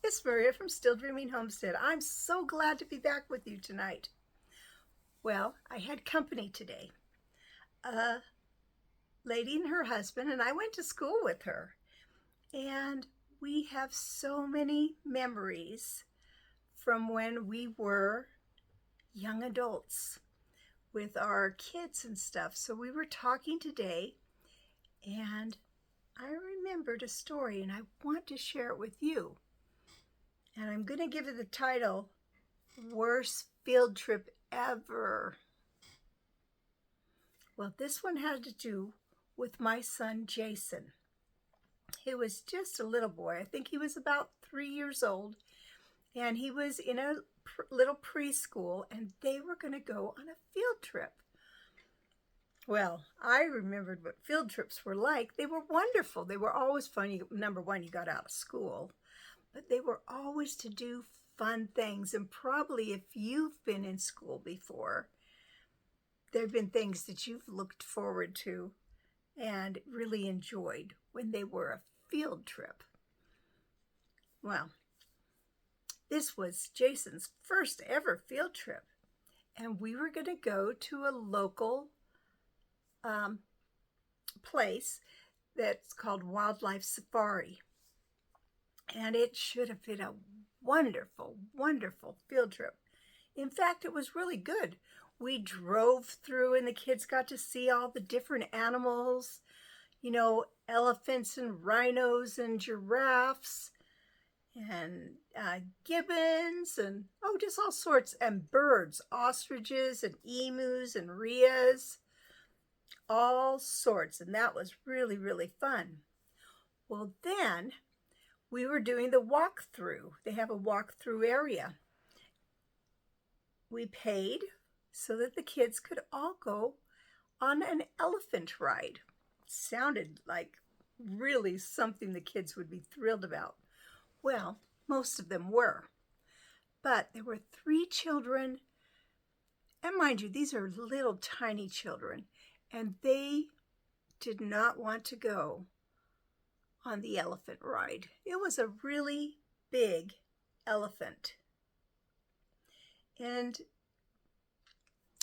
It's Maria from Still Dreaming Homestead. I'm so glad to be back with you tonight. Well, I had company today. A lady and her husband, and I went to school with her. And we have so many memories from when we were young adults with our kids and stuff. So we were talking today, and I remembered a story, and I want to share it with you. And I'm going to give it the title, Worst Field Trip Ever. Well, this one had to do with my son, Jason. He was just a little boy. I think he was about 3 years old. And he was in a little preschool, and they were going to go on a field trip. Well, I remembered what field trips were like. They were wonderful. They were always fun. Number one, you got out of school. But they were always to do fun things. And probably if you've been in school before, there have been things that you've looked forward to and really enjoyed when they were a field trip. Well, this was Jason's first ever field trip. And we were going to go to a local place that's called Wildlife Safari. And it should have been a wonderful, wonderful field trip. In fact, it was really good. We drove through and the kids got to see all the different animals, elephants and rhinos and giraffes and gibbons and, just all sorts, and birds, ostriches and emus and rheas, all sorts. And that was really, really fun. Well, then we were doing the walkthrough. They have a walkthrough area. We paid so that the kids could all go on an elephant ride. Sounded like really something the kids would be thrilled about. Well, most of them were. But there were 3 children, and mind you, these are little tiny children, and they did not want to go on the elephant ride. It was a really big elephant. And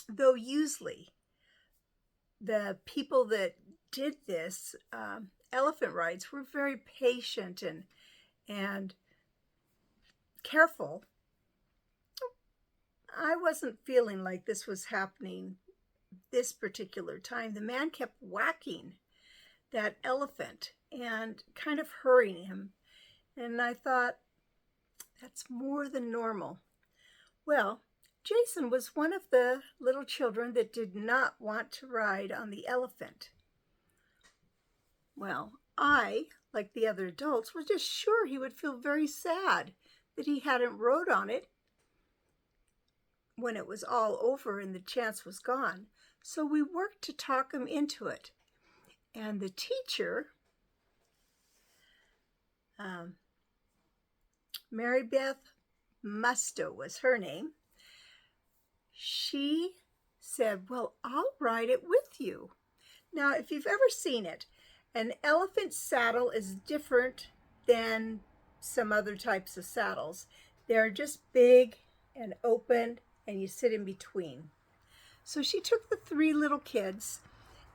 though usually the people that did this elephant rides were very patient and careful, I wasn't feeling like this was happening this particular time. The man kept whacking that elephant and kind of hurrying him. And I thought, that's more than normal. Well, Jason was one of the little children that did not want to ride on the elephant. Well, I, like the other adults, was just sure he would feel very sad that he hadn't rode on it when it was all over and the chance was gone. So we worked to talk him into it. And the teacher, Mary Beth Musto was her name, she said, well, I'll ride it with you. Now, if you've ever seen it, an elephant saddle is different than some other types of saddles. They're just big and open, and you sit in between. So she took the 3 little kids,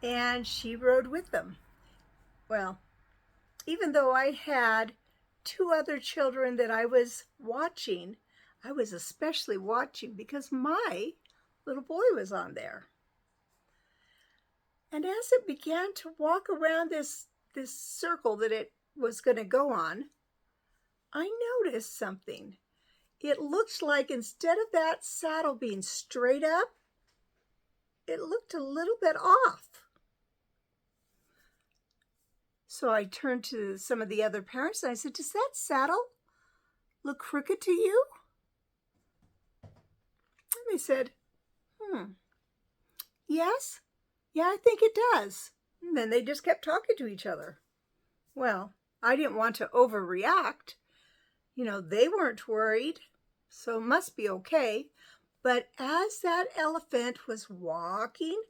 and she rode with them. Well, even though I had 2 other children that I was watching, I was especially watching because my little boy was on there. And as it began to walk around this circle that it was going to go on, I noticed something. It looked like instead of that saddle being straight up, it looked a little bit off. So I turned to some of the other parents and I said, does that saddle look crooked to you? And they said, yes. Yeah, I think it does. And then they just kept talking to each other. Well, I didn't want to overreact. They weren't worried, so it must be okay. But as that elephant was walking,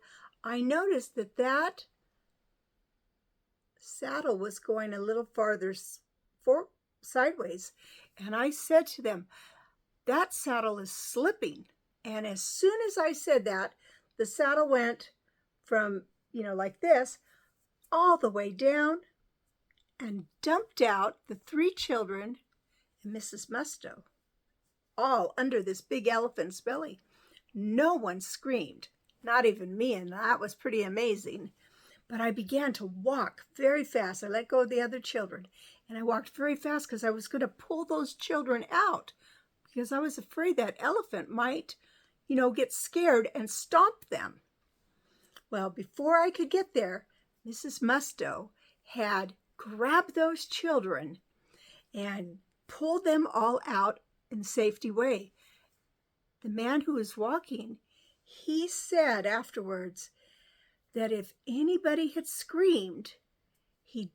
I noticed that saddle was going a little farther sideways. And I said to them, that saddle is slipping. And as soon as I said that, the saddle went from, like this, all the way down and dumped out the 3 children and Mrs. Musto, all under this big elephant's belly. No one screamed, not even me, and that was pretty amazing. But I began to walk very fast. I let go of the other children, and I walked very fast because I was going to pull those children out because I was afraid that elephant might, get scared and stomp them. Well, before I could get there, Mrs. Musto had grabbed those children and pulled them all out in a safety way. The man who was walking, he said afterwards that if anybody had screamed, he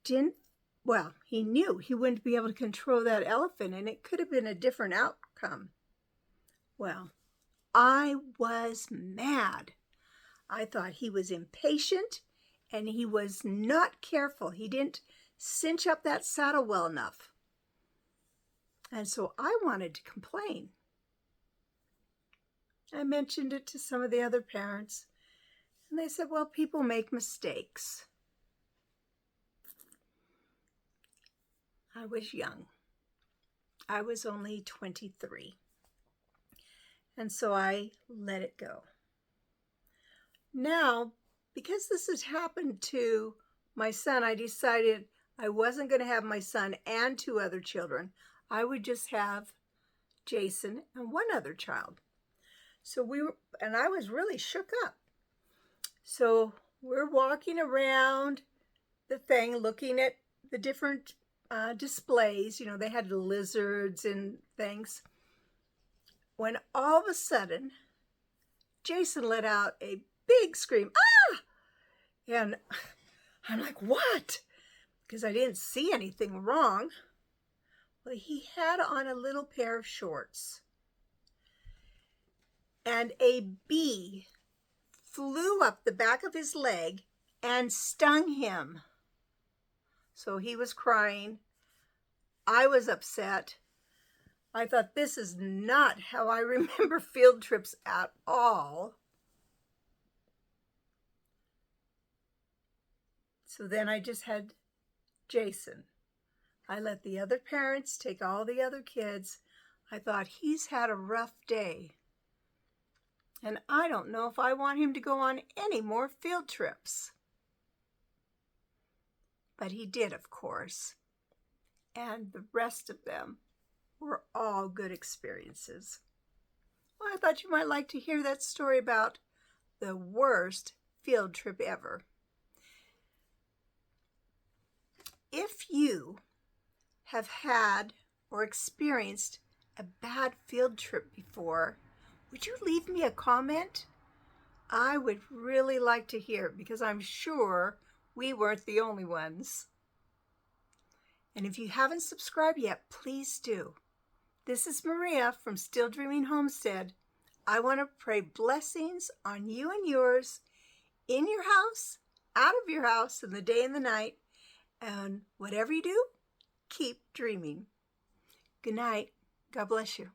knew he wouldn't be able to control that elephant, and it could have been a different outcome. Well, I was mad. I thought he was impatient and he was not careful. He didn't cinch up that saddle well enough. And so I wanted to complain. I mentioned it to some of the other parents, and they said, well, people make mistakes. I was young. I was only 23. And so I let it go. Now, because this has happened to my son, I decided I wasn't going to have my son and 2 other children. I would just have Jason and 1 other child. So I was really shook up. So we're walking around the thing, looking at the different displays. They had lizards and things. When all of a sudden, Jason let out a big scream, ah! And I'm like, what? Because I didn't see anything wrong. Well, he had on a little pair of shorts. And a bee flew up the back of his leg and stung him. So he was crying. I was upset. I thought, this is not how I remember field trips at all. So then I just had Jason. I let the other parents take all the other kids. I thought, he's had a rough day. And I don't know if I want him to go on any more field trips. But he did, of course. And the rest of them were all good experiences. Well, I thought you might like to hear that story about the worst field trip ever. If you have had or experienced a bad field trip before, would you leave me a comment? I would really like to hear it because I'm sure we weren't the only ones. And if you haven't subscribed yet, please do. This is Maria from Still Dreaming Homestead. I want to pray blessings on you and yours, in your house, out of your house, in the day and the night. And whatever you do, keep dreaming. Good night. God bless you.